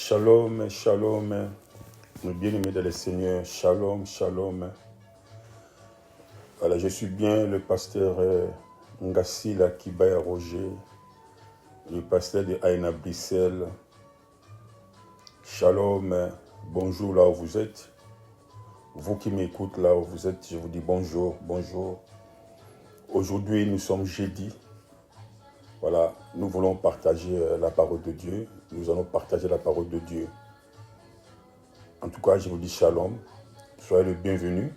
Shalom, shalom, mes bien-aimés dans le Seigneur, shalom, shalom. Voilà, je suis bien le pasteur Ngassila Kibaya Roger, le pasteur de Aïna Bruxelles. Shalom, bonjour là où vous êtes. Vous qui m'écoutez là où vous êtes, je vous dis bonjour, bonjour. Aujourd'hui, nous sommes jeudi. Voilà, nous voulons partager la parole de Dieu. Nous allons partager la parole de Dieu. En tout cas, je vous dis shalom. Soyez le bienvenu.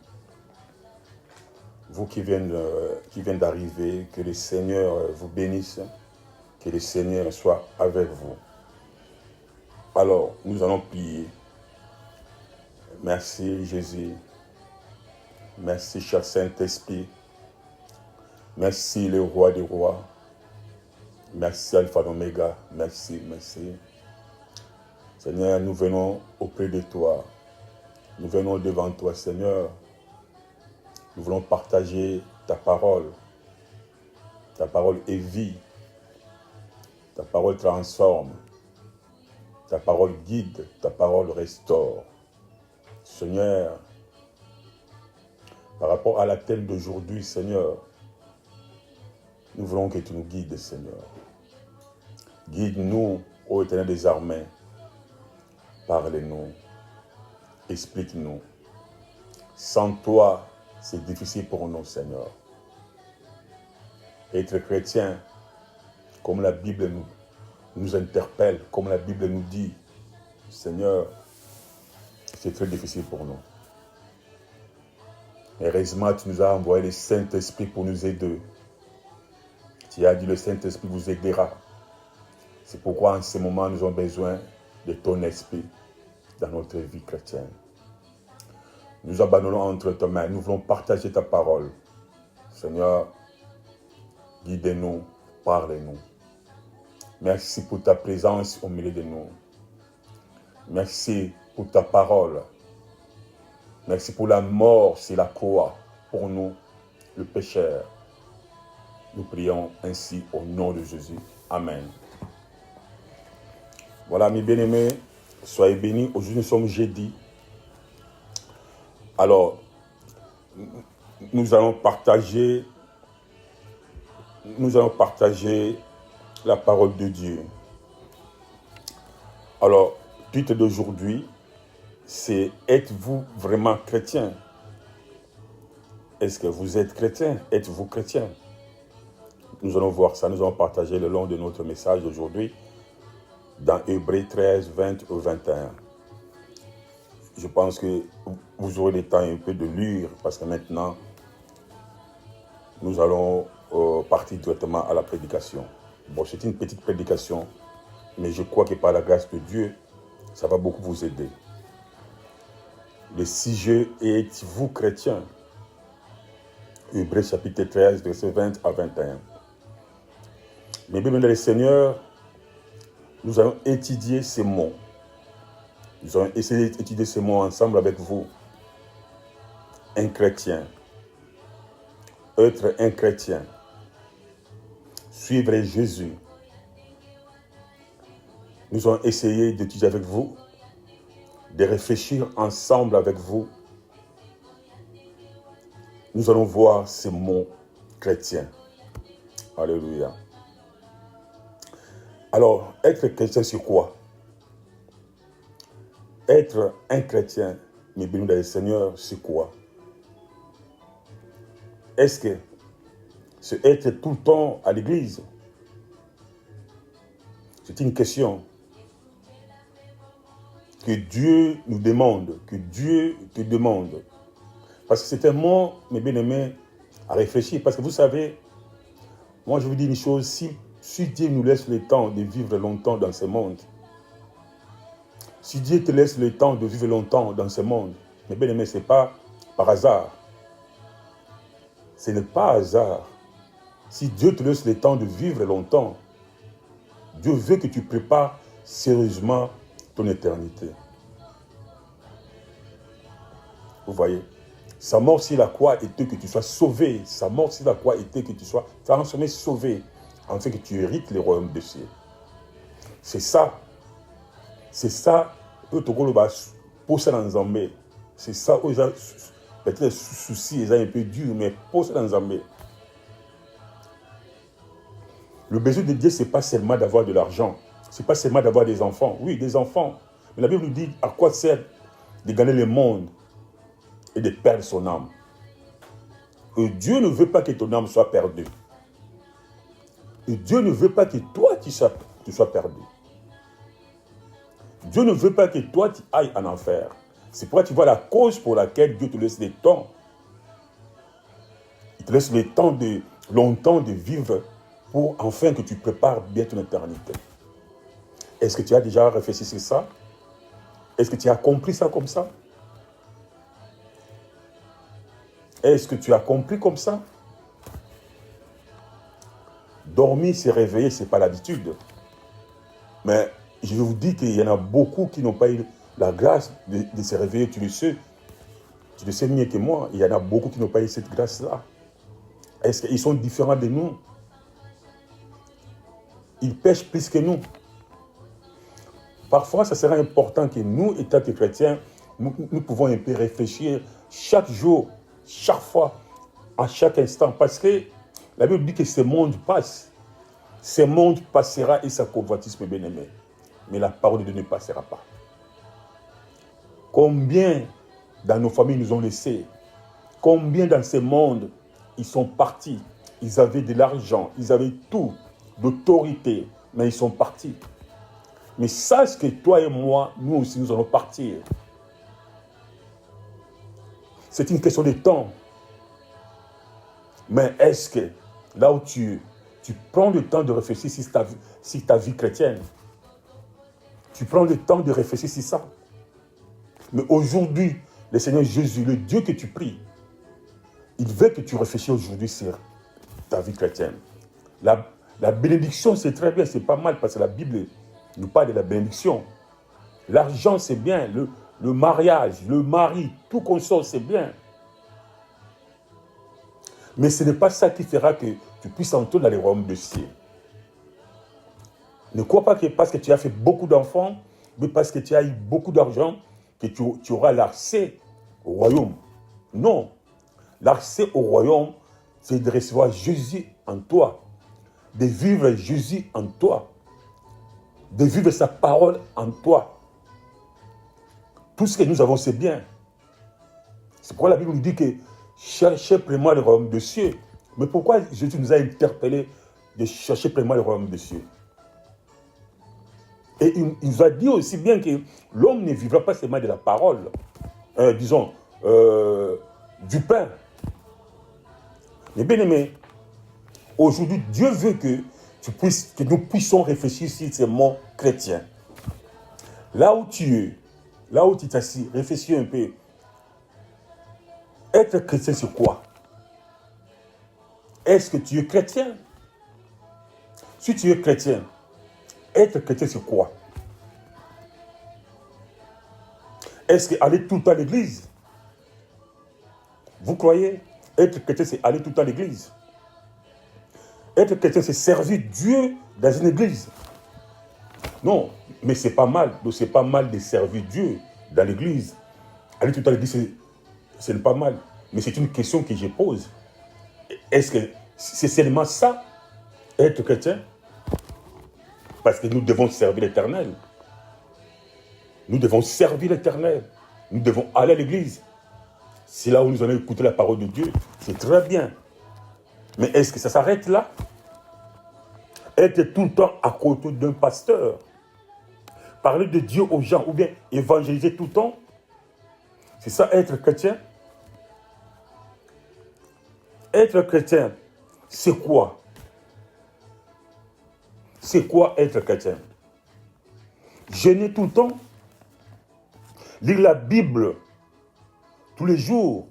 Vous qui viennent d'arriver, que le Seigneur vous bénisse. Que le Seigneur soit avec vous. Alors, nous allons prier. Merci Jésus. Merci cher Saint-Esprit. Merci le roi des rois. Merci Alpha et Oméga. Merci, merci. Seigneur, nous venons auprès de toi. Nous venons devant toi, Seigneur. Nous voulons partager ta parole. Ta parole est vie. Ta parole transforme. Ta parole guide. Ta parole restaure. Seigneur, par rapport à la thème d'aujourd'hui, Seigneur, nous voulons que tu nous guides, Seigneur. Guide-nous, ô Éternel des armées. Parle-nous. Explique-nous. Sans toi, c'est difficile pour nous, Seigneur. Être chrétien, comme la Bible nous interpelle, comme la Bible nous dit, Seigneur, c'est très difficile pour nous. Heureusement, tu nous as envoyé le Saint-Esprit pour nous aider. Tu as dit, le Saint-Esprit vous aidera. C'est pourquoi en ce moment, nous avons besoin de ton esprit dans notre vie chrétienne. Nous abandonnons entre tes mains. Nous voulons partager ta parole. Seigneur, guide-nous, parle-nous. Merci pour ta présence au milieu de nous. Merci pour ta parole. Merci pour la mort sur la croix pour nous, le pécheur. Nous prions ainsi au nom de Jésus. Amen. Voilà, mes bien-aimés, soyez bénis. Aujourd'hui, nous sommes jeudi. Alors, nous allons partager la parole de Dieu. Alors, le titre d'aujourd'hui, c'est « Êtes-vous vraiment chrétien ?» Est-ce que vous êtes chrétien? Êtes-vous chrétien? Nous allons voir ça, nous allons partager le long de notre message d'aujourd'hui dans Hébreux 13, 20 au 21. Je pense que vous aurez le temps un peu de lire parce que maintenant, nous allons partir directement à la prédication. Bon, c'est une petite prédication, mais je crois que par la grâce de Dieu, ça va beaucoup vous aider. Le sujet est « Êtes-vous chrétien ?» Hébreux chapitre 13, verset 20 à 21. Mais bien, le Seigneur, nous allons étudier ces mots. Nous allons essayer d'étudier ces mots ensemble avec vous. Un chrétien. Être un chrétien. Suivre Jésus. Nous allons essayer d'étudier avec vous, de réfléchir ensemble avec vous. Nous allons voir ces mots chrétiens. Alléluia. Alors, être chrétien, c'est quoi? Être un chrétien, mes bénis dans le Seigneur, c'est quoi? Est-ce que c'est être tout le temps à l'église? C'est une question que Dieu nous demande, que Dieu te demande. Parce que c'est un mot, mes bien-aimés, à réfléchir. Parce que vous savez, moi je vous dis une chose, si Dieu nous laisse le temps de vivre longtemps dans ce monde, si Dieu te laisse le temps de vivre longtemps dans ce monde, mes bien-aimés, ce n'est pas par hasard. Ce n'est pas hasard. Si Dieu te laisse le temps de vivre longtemps, Dieu veut que tu prépares sérieusement ton éternité. Vous voyez? Sa mort sur la croix était que tu sois sauvé. Sa mort sur la croix était que tu sois transformé, sauvé, afin que tu hérites le royaume des cieux. C'est ça C'est ça, pour ça dans Zambé. C'est ça, peut-être les soucis, ils ont un peu dur, mais pour ça dans Zambé. Le besoin de Dieu, ce n'est pas seulement d'avoir de l'argent. Ce n'est pas seulement d'avoir des enfants. Oui, des enfants. Mais la Bible nous dit à quoi sert de gagner le monde et de perdre son âme. Et Dieu ne veut pas que ton âme soit perdue. Et Dieu ne veut pas que toi, tu sois perdu. Dieu ne veut pas que toi, tu ailles en enfer. C'est pourquoi tu vois la cause pour laquelle Dieu te laisse le temps. Il te laisse le temps longtemps de vivre pour enfin que tu prépares bien ton éternité. Est-ce que tu as déjà réfléchi sur ça? Est-ce que tu as compris ça comme ça? Est-ce que tu as compris comme ça? Dormir, se réveiller, ce n'est pas l'habitude. Mais je vous dis qu'il y en a beaucoup qui n'ont pas eu la grâce de se réveiller, tu le sais. Tu le sais mieux que moi. Il y en a beaucoup qui n'ont pas eu cette grâce-là. Est-ce qu'ils sont différents de nous? Ils pêchent plus que nous. Parfois, ça sera important que nous, étant que chrétiens, nous pouvons un peu réfléchir chaque jour, chaque fois, à chaque instant. Parce que la Bible dit que ce monde passe. Ce monde passera et sa convoitise, mes bien-aimés. Mais la parole de Dieu ne passera pas. Combien dans nos familles nous ont laissés? Combien dans ce monde ils sont partis? Ils avaient de l'argent, ils avaient tout, d'autorité, mais ils sont partis. Mais sache que toi et moi, nous aussi, nous allons partir. C'est une question de temps. Mais est-ce que là où tu prends le temps de réfléchir sur ta vie chrétienne, tu prends le temps de réfléchir sur ça. Mais aujourd'hui, le Seigneur Jésus, le Dieu que tu pries, il veut que tu réfléchisses aujourd'hui sur ta vie chrétienne. La bénédiction, c'est très bien, c'est pas mal, parce que la Bible nous parle de la bénédiction. L'argent, c'est bien. Le mariage, le mari, tout consort, c'est bien. Mais ce n'est pas ça qui fera que tu puisses entrer dans les royaumes de ciel. Ne crois pas que parce que tu as fait beaucoup d'enfants, mais parce que tu as eu beaucoup d'argent, que tu auras l'accès au royaume. Non. L'accès au royaume, c'est de recevoir Jésus en toi, de vivre Jésus en toi, de vivre sa parole en toi. Tout ce que nous avons, c'est bien. C'est pourquoi la Bible nous dit que cherchez premièrement le royaume des cieux. Mais pourquoi Jésus nous a interpellés de chercher premièrement le royaume des cieux? Et il nous a dit aussi bien que l'homme ne vivra pas seulement de la parole, du pain. Mais bien aimé, aujourd'hui, Dieu veut que nous puissions réfléchir sur ces mots chrétiens. Là où tu t'assis, réfléchis un peu. Être chrétien, c'est quoi? Est-ce que tu es chrétien? Si tu es chrétien, être chrétien, c'est quoi? Est-ce qu'aller tout le temps à l'église? Vous croyez? Être chrétien, c'est aller tout le temps à l'église. Être chrétien, c'est servir Dieu dans une église. Non, mais c'est pas mal. Donc c'est pas mal de servir Dieu dans l'église. Aller tout le temps à l'église, c'est pas mal. Mais c'est une question que je pose. Est-ce que c'est seulement ça, être chrétien? Parce que nous devons servir l'Éternel. Nous devons servir l'Éternel. Nous devons aller à l'église. C'est là où nous allons écouter la parole de Dieu. C'est très bien. Mais est-ce que ça s'arrête là? Être tout le temps à côté d'un pasteur, parler de Dieu aux gens, ou bien évangéliser tout le temps, c'est ça être chrétien? Être chrétien, c'est quoi? C'est quoi être chrétien? Jeûner tout le temps? Lire la Bible tous les jours?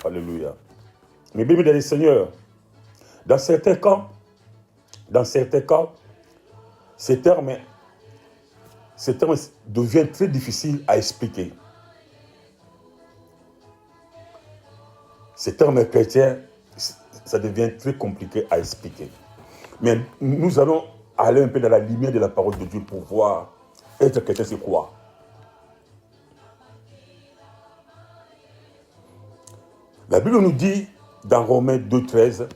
Alléluia. Mais bien, mesdames et Seigneur, dans certains cas, ces termes deviennent très difficiles à expliquer. Ces termes chrétiens, ça devient très compliqué à expliquer. Mais nous allons aller un peu dans la lumière de la parole de Dieu pour voir Être chrétien, c'est quoi? La Bible nous dit, dans Romains 2,13,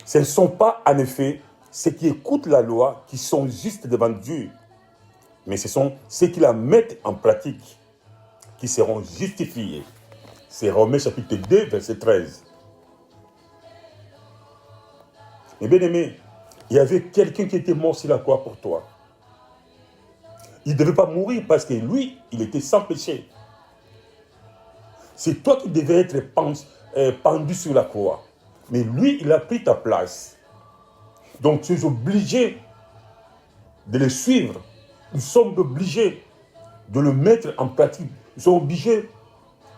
ce ne sont pas, en effet, ceux qui écoutent la loi qui sont justes devant Dieu, mais ce sont ceux qui la mettent en pratique qui seront justifiés. C'est Romains chapitre 2, verset 13. Et bien aimé, il y avait quelqu'un qui était mort sur la croix pour toi. Il ne devait pas mourir parce que lui, il était sans péché. C'est toi qui devais être pendu sur la croix. Mais lui, il a pris ta place. Donc tu es obligé de le suivre. Nous sommes obligés de le mettre en pratique. Nous sommes obligés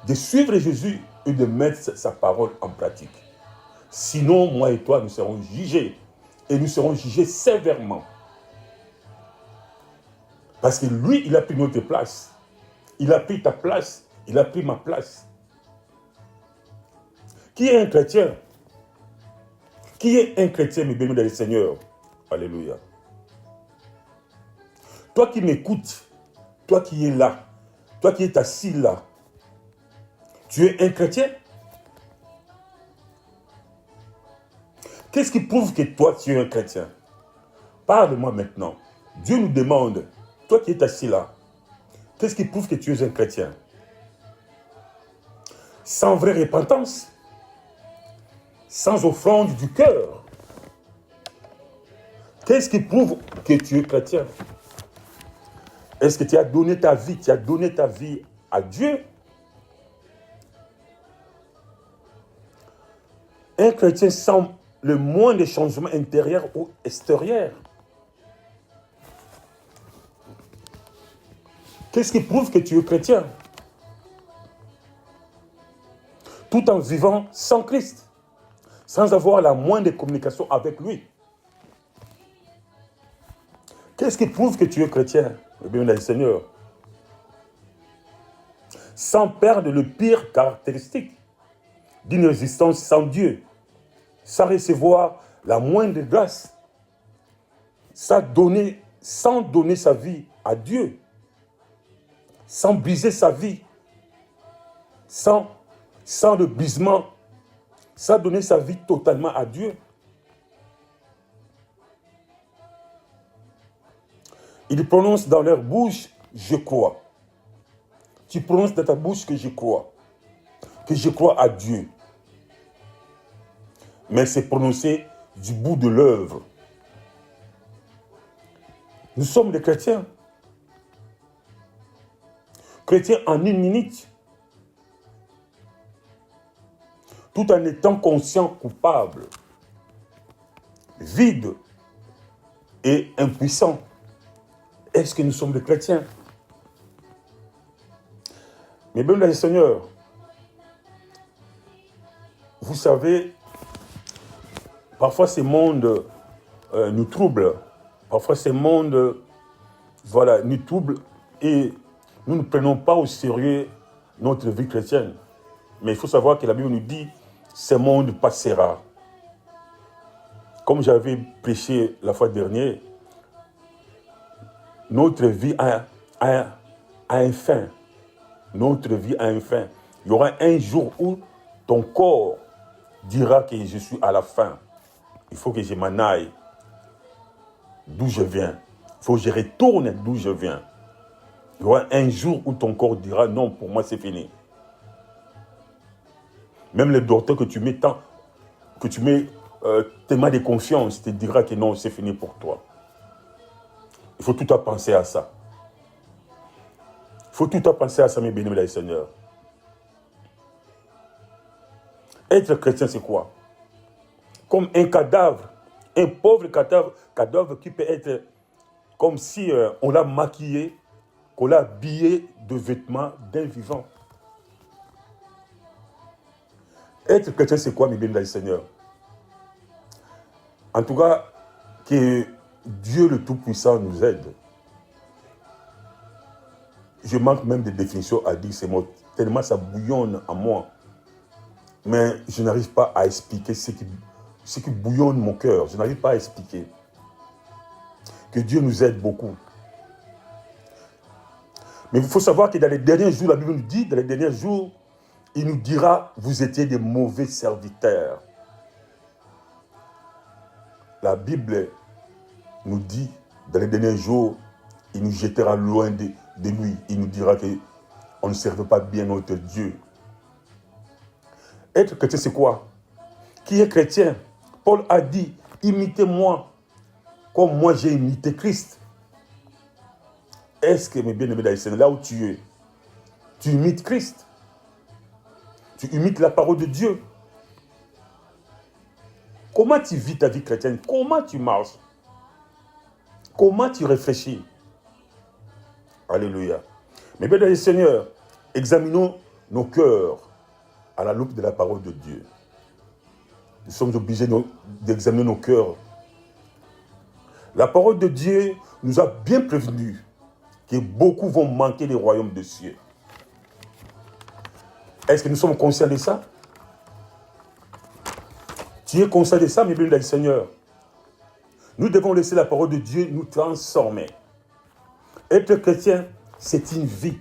de suivre Jésus et de mettre sa parole en pratique. Sinon, moi et toi, nous serons jugés. Et nous serons jugés sévèrement. Parce que lui, il a pris notre place. Il a pris ta place. Il a pris ma place. Qui est un chrétien? Qui est un chrétien, mes bénis dans le Seigneur? Alléluia. Toi qui m'écoutes, toi qui es là, toi qui es assis là, tu es un chrétien? Qu'est-ce qui prouve que toi, tu es un chrétien? Parle-moi maintenant. Dieu nous demande, toi qui es assis là, qu'est-ce qui prouve que tu es un chrétien? Sans vraie repentance, sans offrande du cœur. Qu'est-ce qui prouve que tu es chrétien? Est-ce que tu as donné ta vie à Dieu? Un chrétien sans le moindre changement intérieur ou extérieur. Qu'est-ce qui prouve que tu es chrétien? Tout en vivant sans Christ, sans avoir la moindre communication avec lui. Qu'est-ce qui prouve que tu es chrétien? Eh bien, le Seigneur. Sans perdre le pire caractéristique d'une existence sans Dieu, sans recevoir la moindre grâce, sans donner sa vie à Dieu, sans briser sa vie, sans le brisement, sans donner sa vie totalement à Dieu. Ils prononcent dans leur bouche, je crois. Tu prononces dans ta bouche que je crois à Dieu. Mais c'est prononcé du bout de l'œuvre. Nous sommes des chrétiens. Chrétiens en une minute. Tout en étant conscient, coupable, vide et impuissant. Est-ce que nous sommes des chrétiens? Mais bien, le Seigneur, vous savez, parfois ce monde nous trouble. Parfois ce monde, nous trouble et nous ne prenons pas au sérieux notre vie chrétienne. Mais il faut savoir que la Bible nous dit, ce monde passera. Comme j'avais prêché la fois dernière, notre vie a un fin. Notre vie a un fin. Il y aura un jour où ton corps dira que je suis à la fin. Il faut que je m'en aille d'où je viens. Il faut que je retourne d'où je viens. Il y aura un jour où ton corps dira non, pour moi c'est fini. Même le docteur que tu mets tes mains de confiance te dira que non, c'est fini pour toi. Il faut tout à penser à ça. Il faut tout à penser à ça, mes bénis, Seigneur. Être chrétien, c'est quoi? Comme un cadavre, un pauvre cadavre qui peut être comme si on l'a maquillé, qu'on l'a habillé de vêtements d'un vivant. Être chrétien, c'est quoi, mes bénis, Seigneur? En tout cas, que Dieu le Tout-Puissant nous aide. Je manque même de définition à dire ces mots, tellement ça bouillonne en moi. Mais je n'arrive pas à expliquer ce qui bouillonne mon cœur. Je n'arrive pas à expliquer. Que Dieu nous aide beaucoup. Mais il faut savoir que dans les derniers jours, la Bible nous dit, dans les derniers jours, il nous dira, vous étiez des mauvais serviteurs. La Bible nous dit, dans les derniers jours, il nous jettera loin de lui. Il nous dira qu'on ne servait pas bien notre Dieu. Être chrétien, c'est quoi? Qui est chrétien? Paul a dit, imitez-moi comme moi j'ai imité Christ. Est-ce que, mes bien-aimés dans le Seigneur, là où tu es, tu imites Christ? Tu imites la parole de Dieu? Comment tu vis ta vie chrétienne? Comment tu marches? Comment tu réfléchis? Alléluia. Mais bien, dans le Seigneur, examinons nos cœurs à la loupe de la parole de Dieu. Nous sommes obligés d'examiner nos cœurs. La parole de Dieu nous a bien prévenus que beaucoup vont manquer des royaumes des cieux. Est-ce que nous sommes conscients de ça? Tu es conscient de ça, mes bien dans le Seigneur? Nous devons laisser la parole de Dieu nous transformer. Être chrétien, c'est une vie.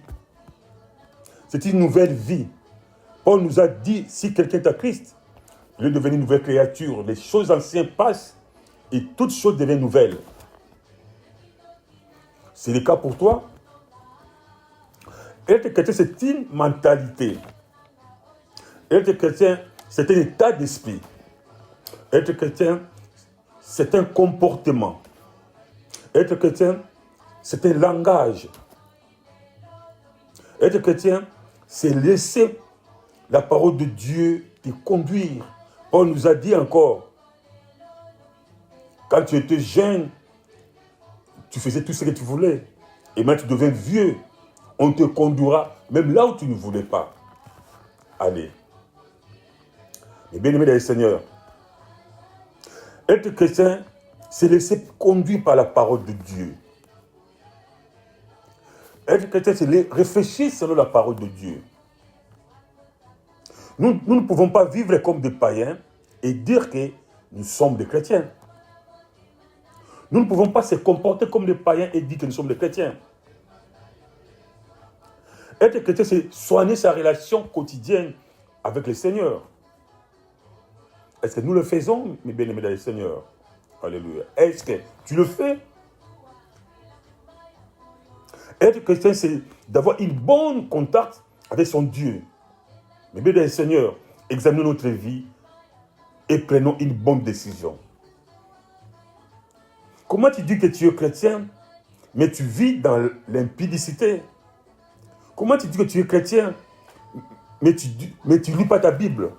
C'est une nouvelle vie. Paul nous a dit, si quelqu'un est à Christ, il est devenu une nouvelle créature. Les choses anciennes passent et toutes choses deviennent nouvelles. C'est le cas pour toi. Être chrétien, c'est une mentalité. Être chrétien, c'est un état d'esprit. Être chrétien, c'est un comportement. Être chrétien, c'est un langage. Être chrétien, c'est laisser la parole de Dieu te conduire. Paul nous a dit encore, quand tu étais jeune, tu faisais tout ce que tu voulais. Et maintenant tu deviens vieux, on te conduira même là où tu ne voulais pas aller. Mais bien aimé dans le Seigneur, être chrétien, c'est laisser conduire par la parole de Dieu. Être chrétien, c'est réfléchir selon la parole de Dieu. Nous ne pouvons pas vivre comme des païens et dire que nous sommes des chrétiens. Nous ne pouvons pas se comporter comme des païens et dire que nous sommes des chrétiens. Être chrétien, c'est soigner sa relation quotidienne avec le Seigneur. Est-ce que nous le faisons, mes bien-aimés dans le Seigneur? Alléluia. Est-ce que tu le fais? Être chrétien, c'est d'avoir une bonne contact avec son Dieu. Mais bien, Seigneur, examinons notre vie et prenons une bonne décision. Comment tu dis que tu es chrétien, mais tu vis dans l'impudicité? Comment tu dis que tu es chrétien, mais tu ne lis pas ta Bible?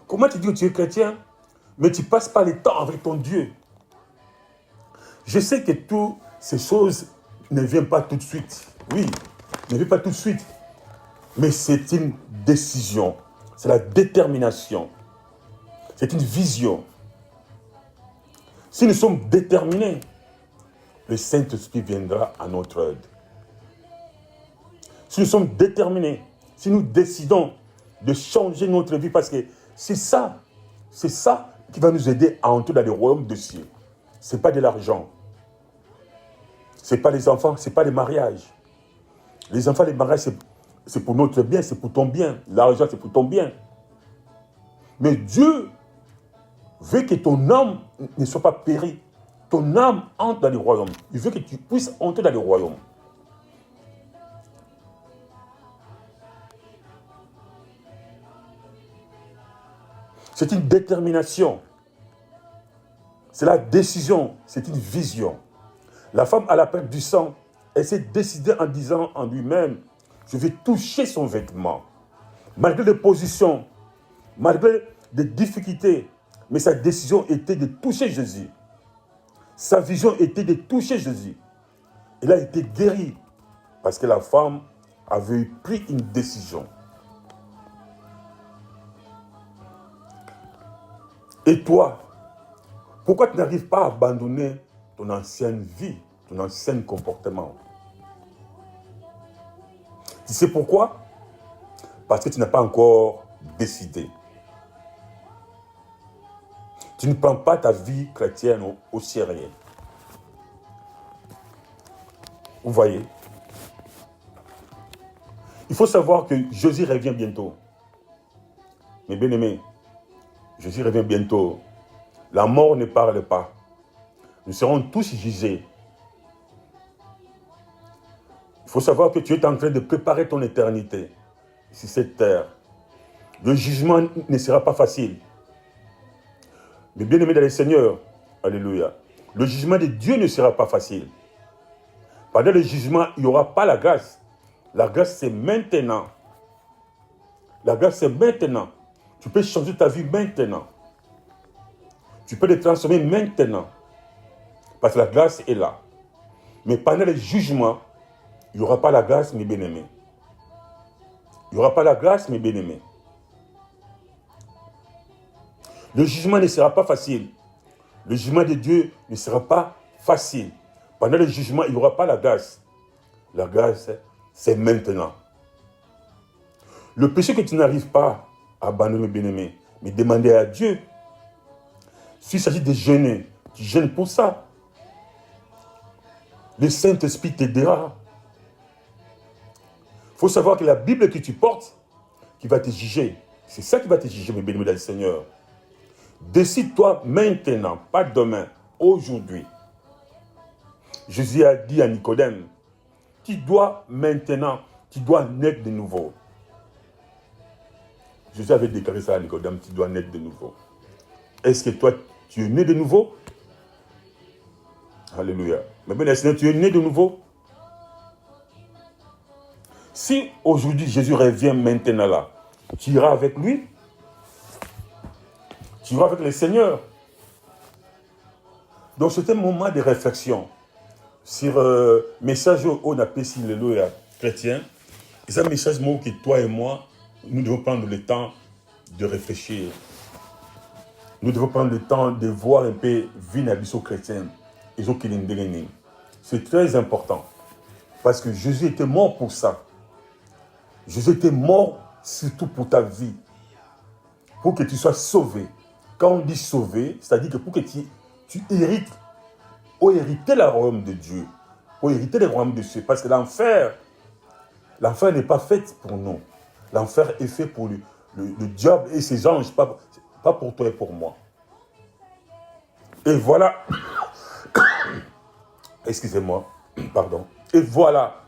Comment tu dis que tu es chrétien, mais tu ne passes pas le temps avec ton Dieu? Je sais que toutes ces choses ne viennent pas tout de suite. Oui, ne viennent pas tout de suite. Mais c'est une décision. C'est la détermination. C'est une vision. Si nous sommes déterminés, le Saint-Esprit viendra à notre aide. Si nous sommes déterminés, si nous décidons de changer notre vie, parce que c'est ça qui va nous aider à entrer dans le royaume de cieux. Ce n'est pas de l'argent. Ce n'est pas les enfants, ce n'est pas les mariages. Les enfants, les mariages, c'est pour notre bien, c'est pour ton bien. L'argent, c'est pour ton bien. Mais Dieu veut que ton âme ne soit pas périe. Ton âme entre dans le royaume. Il veut que tu puisses entrer dans le royaume. C'est une détermination. C'est la décision. C'est une vision. La femme à la perte du sang, elle s'est décidée en disant en lui-même, je vais toucher son vêtement. Malgré les positions, malgré les difficultés, mais sa décision était de toucher Jésus. Sa vision était de toucher Jésus. Elle a été guérie parce que la femme avait pris une décision. Et toi, pourquoi tu n'arrives pas à abandonner ton ancienne vie, ton ancien comportement? Tu sais pourquoi? Parce que tu n'as pas encore décidé. Tu ne prends pas ta vie chrétienne au sérieux. Vous voyez? Il faut savoir que Jésus revient bientôt. Mes bien-aimés, Jésus revient bientôt. La mort ne parle pas. Nous serons tous jugés. Il faut savoir que tu es en train de préparer ton éternité sur cette terre. Le jugement ne sera pas facile. Mais bien-aimés dans le Seigneur, alléluia, le jugement de Dieu ne sera pas facile. Pendant le jugement, il n'y aura pas la grâce. La grâce, c'est maintenant. La grâce, c'est maintenant. Tu peux changer ta vie maintenant. Tu peux te transformer maintenant. Parce que la grâce est là. Mais pendant le jugement, il n'y aura pas la grâce, mes bien-aimés. Il n'y aura pas la grâce, mes bien-aimés. Le jugement ne sera pas facile. Le jugement de Dieu ne sera pas facile. Pendant le jugement, il n'y aura pas la grâce. La grâce, c'est maintenant. Le péché que tu n'arrives pas à abandonner, bien-aimé, mais demander à Dieu. S'il s'agit de jeûner, tu jeûnes pour ça. Le Saint-Esprit t'aidera. Il faut savoir que la Bible que tu portes, qui va te juger, c'est ça qui va te juger, mes bien-aimés dans le Seigneur. Décide-toi maintenant, pas demain, aujourd'hui. Jésus a dit à Nicodème, tu dois maintenant, tu dois naître de nouveau. Jésus avait déclaré ça à Nicodème, tu dois naître de nouveau. Est-ce que toi, tu es né de nouveau? Alléluia. Mais bien, Seigneur, tu es né de nouveau? Si aujourd'hui Jésus revient maintenant là, tu iras avec lui? Tu iras avec le Seigneur? Donc c'est un moment de réflexion sur message on appelle si le chrétien. C'est un message que toi et moi, nous devons prendre le temps de réfléchir. Nous devons prendre le temps de voir un peu vie chrétien. C'est très important. Parce que Jésus était mort pour ça. Jésus était mort surtout pour ta vie. Pour que tu sois sauvé. Quand on dit sauvé, c'est-à-dire que pour que tu hérites, pour hériter le royaume de Dieu, pour hériter le royaume de Dieu. Parce que l'enfer n'est pas fait pour nous. L'enfer est fait pour le diable et ses anges, pas pour toi et pour moi. Et voilà, excusez-moi, pardon. Et voilà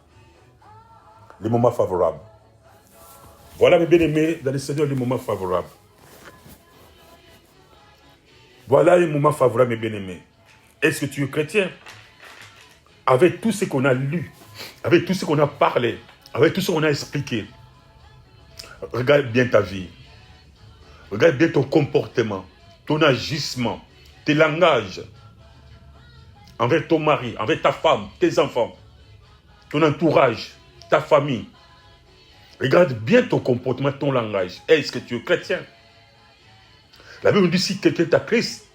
les moments favorables. Voilà, mes bien-aimés, dans le Seigneur, les moments favorables. Voilà les moments favorables, mes bien-aimés. Est-ce que tu es chrétien? Avec tout ce qu'on a lu, avec tout ce qu'on a parlé, avec tout ce qu'on a expliqué, regarde bien ta vie. Regarde bien ton comportement, ton agissement, tes langages envers ton mari, envers ta femme, tes enfants, ton entourage, ta famille. Regarde bien ton comportement, ton langage. Est-ce que tu es chrétien? La Bible nous dit si quelqu'un est à Christ,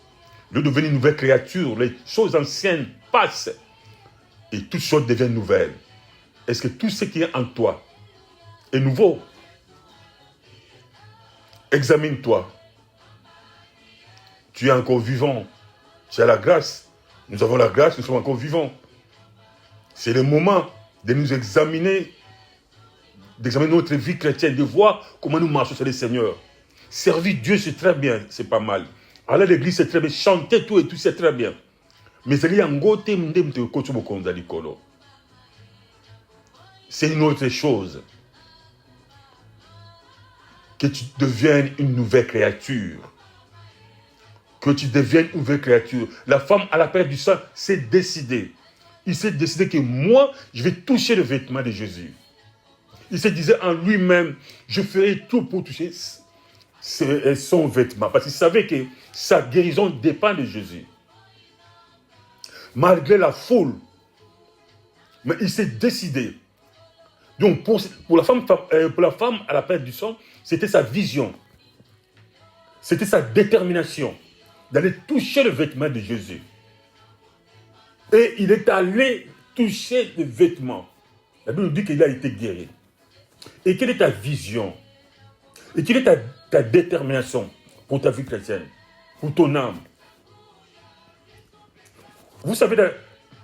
il est devenu une nouvelle créature. Les choses anciennes passent et toutes choses deviennent nouvelles. Est-ce que tout ce qui est en toi est nouveau? Examine-toi. Tu es encore vivant. Tu as la grâce. Nous avons la grâce, nous sommes encore vivants. C'est le moment de nous examiner, d'examiner notre vie chrétienne, de voir comment nous marchons sur le Seigneur. Servir Dieu, c'est très bien, c'est pas mal. Aller à l'église, c'est très bien. Chanter tout et tout, c'est très bien. Mais c'est une autre chose. Que tu deviennes une nouvelle créature. Que tu deviennes une nouvelle créature. La femme à la perte du sang s'est décidée. Il s'est décidé que moi, je vais toucher le vêtement de Jésus. Il se disait en lui-même, je ferai tout pour toucher son vêtement. Parce qu'il savait que sa guérison dépend de Jésus. Malgré la foule. Mais il s'est décidé. Donc pour la femme à la perte du sang, c'était sa vision. C'était sa détermination d'aller toucher le vêtement de Jésus. Et il est allé toucher le vêtement. La Bible nous dit qu'il a été guéri. Et quelle est ta vision? Et quelle est ta détermination pour ta vie chrétienne? Pour ton âme? Vous savez,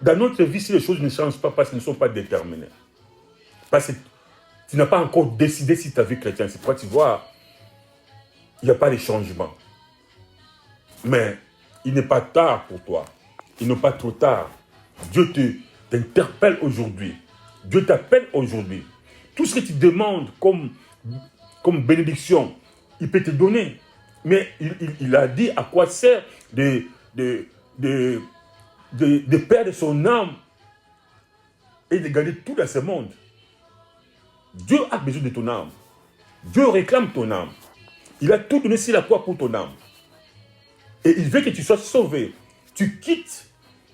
dans notre vie, si les choses ne changent pas parce qu'elles ne sont pas déterminées. Parce que Tu n'as pas encore décidé si ta vie chrétienne. C'est pourquoi tu vois, il n'y a pas de changement. Mais il n'est pas tard pour toi. Il n'est pas trop tard. Dieu t'interpelle aujourd'hui. Dieu t'appelle aujourd'hui. Tout ce que tu demandes comme bénédiction, il peut te donner. Mais il a dit à quoi sert de perdre son âme et de gagner tout dans ce monde. Dieu a besoin de ton âme. Dieu réclame ton âme. Il a tout donné sur la croix pour ton âme. Et il veut que tu sois sauvé. Tu quittes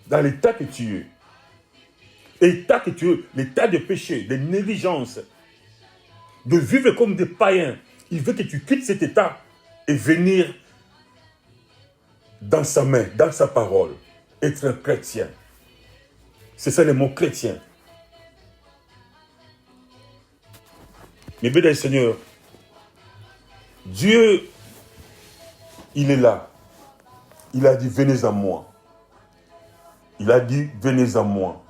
dans l'état que tu es. L'état que tu es, l'état de péché, de négligence, de vivre comme des païens. Il veut que tu quittes cet état et venir dans sa main, dans sa parole, être un chrétien. C'est ça le mot chrétien. Mais bien, Seigneur, Dieu, il est là. Il a dit, venez à moi. Il a dit, venez à moi.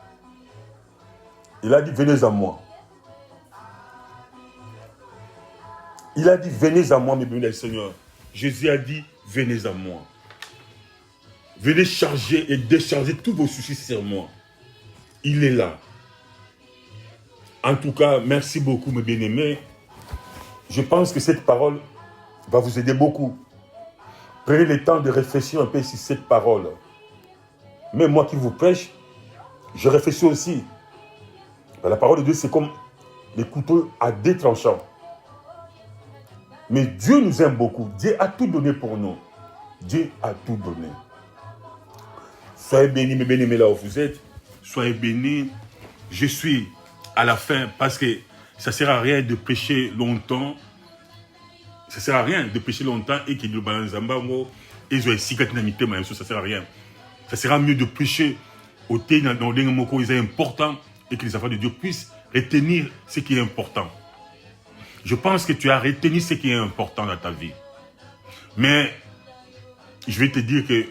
Il a dit, venez à moi. Il a dit, venez à moi, mes bien, Seigneur. Jésus a dit, venez à moi. Venez charger et décharger tous vos soucis sur moi. Il est là. En tout cas, merci beaucoup, mes bien-aimés. Je pense que cette parole va vous aider beaucoup. Prenez le temps de réfléchir un peu sur cette parole. Même moi qui vous prêche, je réfléchis aussi. La parole de Dieu, c'est comme les couteaux à deux tranchants. Mais Dieu nous aime beaucoup. Dieu a tout donné pour nous. Dieu a tout donné. Soyez bénis, mes bien-aimés, là où vous êtes. Soyez bénis. Je suis à la fin parce que ça ne sert à rien de prêcher longtemps. Ça ne sert à rien de prêcher longtemps et que le balanzambango et je suis ça sert à rien. Ça sera mieux de prêcher au thé dans les mots qui sont importants et que les enfants de Dieu puissent retenir ce qui est important. Je pense que tu as retenu ce qui est important dans ta vie. Mais je vais te dire que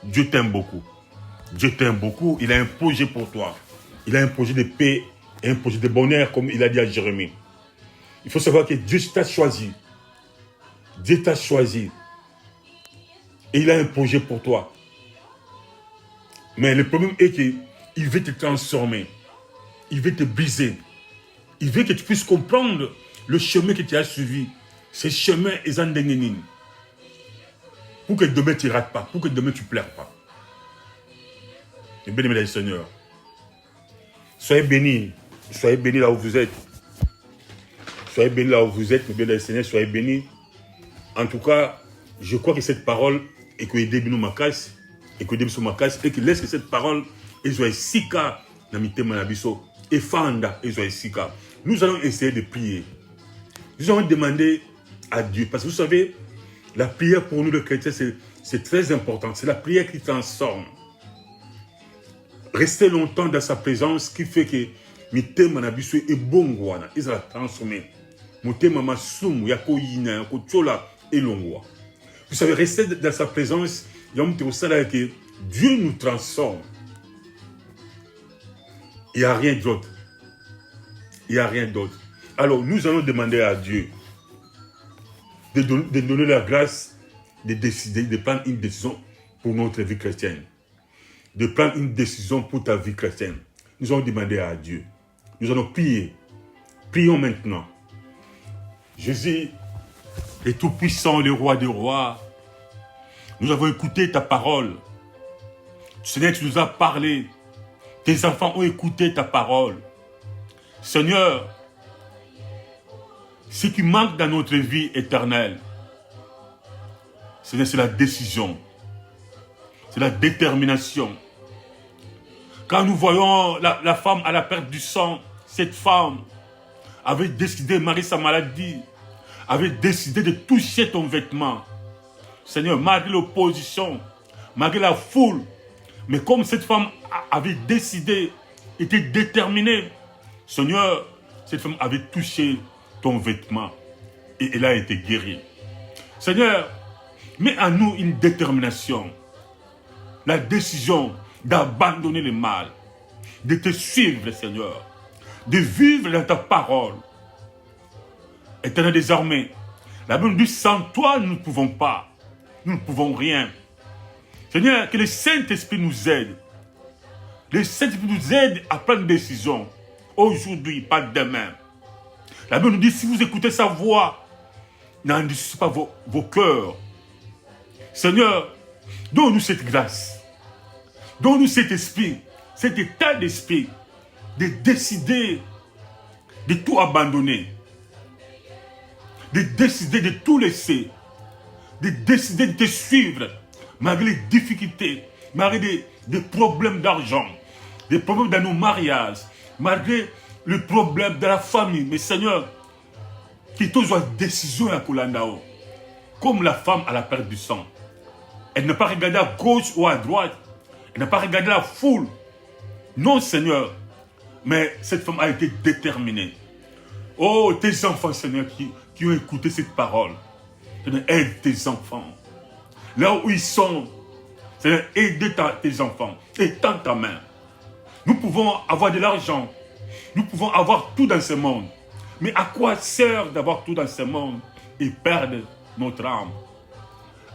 Dieu t'aime beaucoup. Dieu t'aime beaucoup. Il a un projet pour toi. Il a un projet de paix et un projet de bonheur, comme il a dit à Jérémie. Il faut savoir que Dieu t'a choisi. Dieu t'a choisi. Et il a un projet pour toi. Mais le problème est qu'il veut te transformer. Il veut te briser. Il veut que tu puisses comprendre le chemin que tu as suivi. Ce chemin est en dénénine. Pour que demain tu ne rates pas. Pour que demain tu ne pleures pas. Bien aimé Seigneur. Soyez bénis. Soyez bénis là où vous êtes. Soyez bénis là où vous êtes. Bien aimé Seigneur, soyez bénis. En tout cas, je crois que cette parole est que début ma casse et que début ma casse et que laisse que cette parole et soit sika na mitema na biso et fanda et soit sika. Nous allons essayer de prier. Nous allons demander à Dieu parce que vous savez, la prière pour nous les chrétiens c'est très important. C'est la prière qui transforme. Rester longtemps dans sa présence qui fait que mitema na biso est bon wana, il va transformer. Motema masumu yako yina yako chola et l'ongwa. Vous savez, rester dans sa présence, il y a un que Dieu nous transforme. Il n'y a rien d'autre. Il n'y a rien d'autre. Alors, nous allons demander à Dieu de donner la grâce de décider, de prendre une décision pour notre vie chrétienne. De prendre une décision pour ta vie chrétienne. Nous allons demander à Dieu. Nous allons prier. Prions maintenant. Jésus, le Tout-Puissant, le Roi des Rois, nous avons écouté ta parole. Seigneur, tu nous as parlé. Tes enfants ont écouté ta parole. Seigneur, ce qui manque dans notre vie éternelle, Seigneur, c'est la décision. C'est la détermination. Quand nous voyons la femme à la perte du sang, cette femme avait décidé, malgré sa maladie, avait décidé de toucher ton vêtement. Seigneur, malgré l'opposition, malgré la foule, mais comme cette femme avait décidé, était déterminée, Seigneur, cette femme avait touché ton vêtement et elle a été guérie. Seigneur, mets en nous une détermination, la décision d'abandonner le mal, de te suivre, Seigneur, de vivre dans ta parole, Éternel, désormais, la Bible nous dit, sans toi, nous ne pouvons pas. Nous ne pouvons rien. Seigneur, que le Saint-Esprit nous aide. Le Saint-Esprit nous aide à prendre une décision. Aujourd'hui, pas demain. La Bible nous dit, si vous écoutez sa voix, n'endurcissez pas vos cœurs. Seigneur, donne-nous cette grâce. Donne-nous cet esprit, cet état d'esprit, de décider de tout abandonner, de décider de tout laisser, de décider de te suivre, malgré les difficultés, malgré des problèmes d'argent, des problèmes dans nos mariages, malgré le problème de la famille. Mais Seigneur, qu'il te soit décision à Kolandao, comme la femme à la perte du sang. Elle n'a pas regardé à gauche ou à droite, elle n'a pas regardé la foule. Non, Seigneur, mais cette femme a été déterminée. Oh, tes enfants, Seigneur, qui ont écouté cette parole, Seigneur, aide tes enfants. Là où ils sont, Seigneur, aide tes enfants. Étends ta main. Nous pouvons avoir de l'argent. Nous pouvons avoir tout dans ce monde. Mais à quoi sert d'avoir tout dans ce monde et perdre notre âme?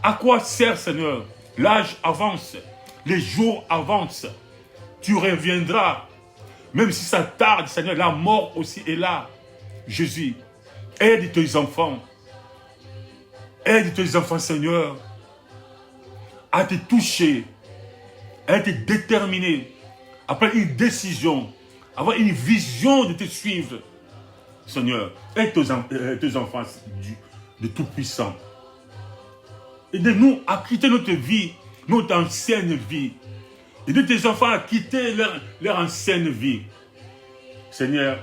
À quoi sert, Seigneur? L'âge avance. Les jours avancent. Tu reviendras. Même si ça tarde, Seigneur, la mort aussi est là. Jésus, aide tes enfants. Aide tes enfants, Seigneur, à te toucher, à te déterminer, à prendre une décision, à avoir une vision de te suivre. Seigneur, aide tes enfants de Tout-Puissant. Aide-nous à quitter notre vie, notre ancienne vie. Aide tes enfants à quitter leur ancienne vie. Seigneur,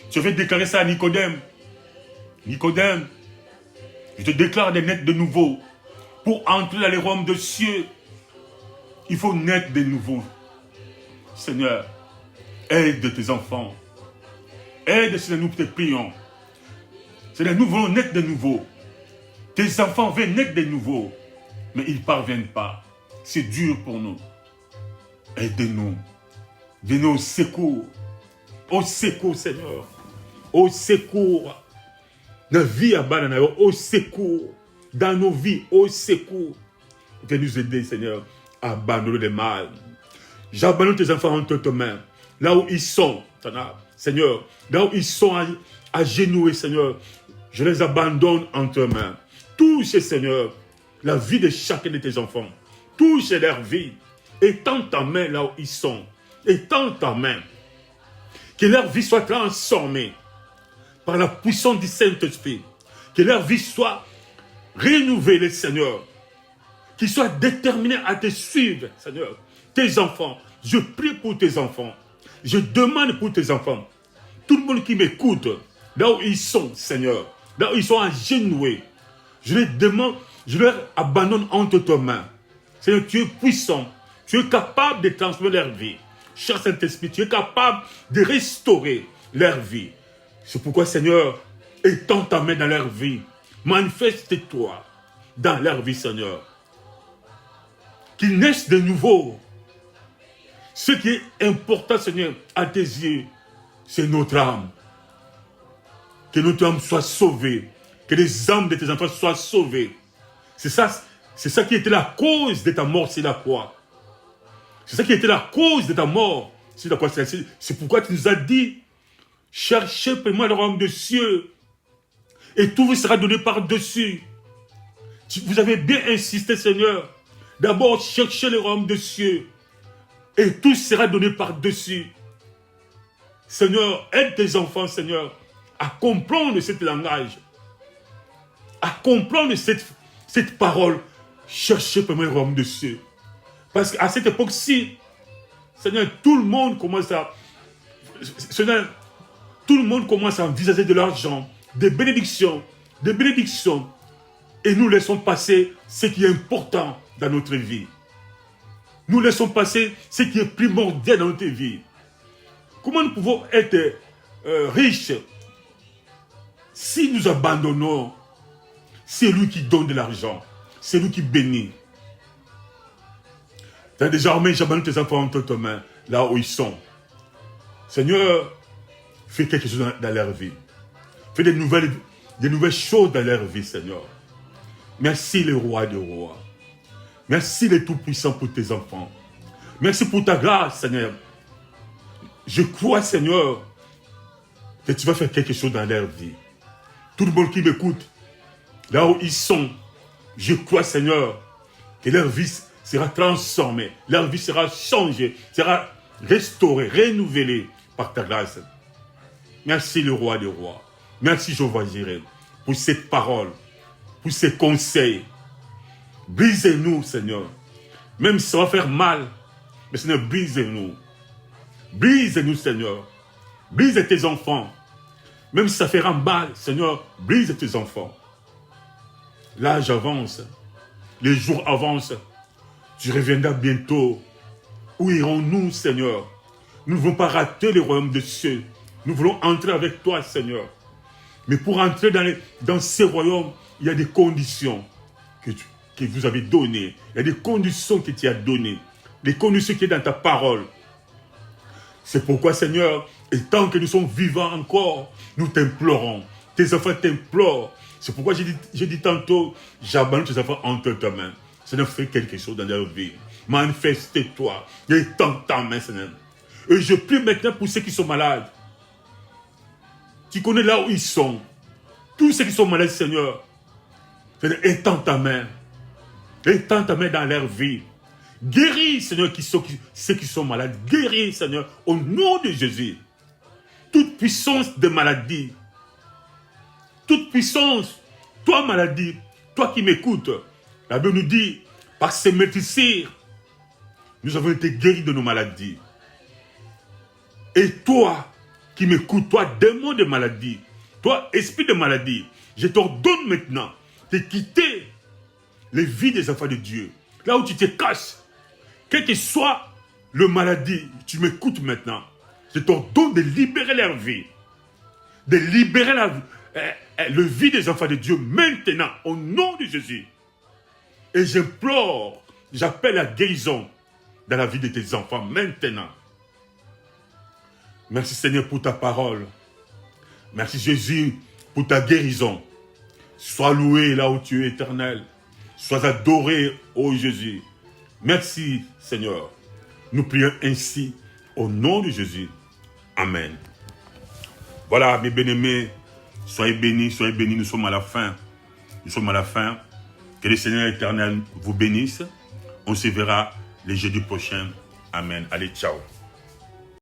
je vais déclarer ça à Nicodème. Nicodème, je te déclare de naître de nouveau. Pour entrer dans les royaumes de cieux, il faut naître de nouveau. Seigneur, aide tes enfants. Aide, Seigneur, nous te prions. Seigneur, nous voulons naître de nouveau. Tes enfants veulent naître de nouveau, mais ils ne parviennent pas. C'est dur pour nous. Aide-nous. Venez au secours. Au secours, Seigneur. Au secours. Dans la vie à Banana, au secours. Dans nos vies, au secours. Viens nous aider, Seigneur, à abandonner le mal. J'abandonne tes enfants entre tes mains. Là où ils sont, Seigneur, là où ils sont agenouillés, Seigneur, je les abandonne entre tes mains. Touche, Seigneur, la vie de chacun de tes enfants. Touche leur vie. Étends ta main là où ils sont. Étends ta main. Que leur vie soit transformée par la puissance du Saint-Esprit. Que leur vie soit renouvelée, Seigneur. Qu'ils soient déterminés à te suivre, Seigneur. Tes enfants, je prie pour tes enfants. Je demande pour tes enfants. Tout le monde qui m'écoute, là où ils sont, Seigneur, là où ils sont agenouillés, je les demande, je leur abandonne entre tes mains. Seigneur, tu es puissant. Tu es capable de transformer leur vie. Cher Saint-Esprit, tu es capable de restaurer leur vie. C'est pourquoi, Seigneur, étends ta main dans leur vie. Manifeste-toi dans leur vie, Seigneur. Qu'ils naissent de nouveau. Ce qui est important, Seigneur, à tes yeux, c'est notre âme. Que notre âme soit sauvée. Que les âmes de tes enfants soient sauvées. C'est ça qui était la cause de ta mort sur la croix. C'est ça qui était la cause de ta mort sur la croix. C'est pourquoi tu nous as dit, cherchez premièrement le royaume des cieux et tout vous sera donné par-dessus. Vous avez bien insisté, Seigneur. D'abord, cherchez le royaume des cieux et tout sera donné par-dessus. Seigneur, aide tes enfants, Seigneur, à comprendre ce langage, à comprendre cette parole. Cherchez premièrement le royaume des cieux. Parce qu'à cette époque-ci, Seigneur, tout le monde commence à envisager de l'argent, des bénédictions, et nous laissons passer ce qui est important dans notre vie. Nous laissons passer ce qui est primordial dans notre vie. Comment nous pouvons être riches si nous abandonnons celui qui donne de l'argent, celui qui bénit? Désormais, j'abandonne tes enfants entre tes mains, là où ils sont. Seigneur, fais quelque chose dans leur vie. Fais des nouvelles choses dans leur vie, Seigneur. Merci, le roi des rois. Merci, le Tout-Puissant, pour tes enfants. Merci pour ta grâce, Seigneur. Je crois, Seigneur, que tu vas faire quelque chose dans leur vie. Tout le monde qui m'écoute, là où ils sont, je crois, Seigneur, que leur vie sera transformée, leur vie sera changée, sera restaurée, renouvelée par ta grâce. Merci, le roi des rois. Merci, Jéhovah Jireh, pour cette parole, pour ces conseils. Brisez-nous, Seigneur. Même si ça va faire mal, mais Seigneur, brisez-nous. Brise-nous, Seigneur. Brise tes enfants. Même si ça fera mal, Seigneur, brise tes enfants. L'âge avance. Les jours avancent. Tu reviendras bientôt. Où irons-nous, Seigneur? Nous ne voulons pas rater le royaume des cieux. Nous voulons entrer avec toi, Seigneur. Mais pour entrer dans ces royaumes, il y a des conditions que vous avez données. Il y a des conditions que tu as données. Des conditions qui sont dans ta parole. C'est pourquoi, Seigneur, et tant que nous sommes vivants encore, nous t'implorons. Tes enfants t'implorent. C'est pourquoi j'ai dit tantôt, j'abandonne tes enfants entre ta main. Seigneur, fais quelque chose dans leur vie. Manifeste-toi. Il est temps ta main, Seigneur. Et je prie maintenant pour ceux qui sont malades. Tu connais là où ils sont. Tous ceux qui sont malades, Seigneur. Seigneur, étends ta main. Étends ta main dans leur vie. Guéris, Seigneur, ceux qui sont malades. Guéris, Seigneur, au nom de Jésus. Toute puissance de maladie. Toute puissance. Toi, maladie. Toi qui m'écoutes. La Bible nous dit, par ces médecins, nous avons été guéris de nos maladies. Et toi qui m'écoutes, toi, démon de maladie, toi, esprit de maladie, je t'ordonne maintenant de quitter les vies des enfants de Dieu. Là où tu te caches, quelle que soit le maladie, tu m'écoutes maintenant. Je t'ordonne de libérer leur vie. De libérer le vie des enfants de Dieu maintenant, au nom de Jésus. Et j'implore, j'appelle la guérison dans la vie de tes enfants maintenant. Merci Seigneur pour ta parole. Merci Jésus pour ta guérison. Sois loué là où tu es éternel. Sois adoré, ô Jésus. Merci Seigneur. Nous prions ainsi au nom de Jésus. Amen. Voilà mes bien-aimés. Soyez bénis, nous sommes à la fin. Nous sommes à la fin. Que le Seigneur éternel vous bénisse. On se verra le jeudi prochain. Amen. Allez, ciao.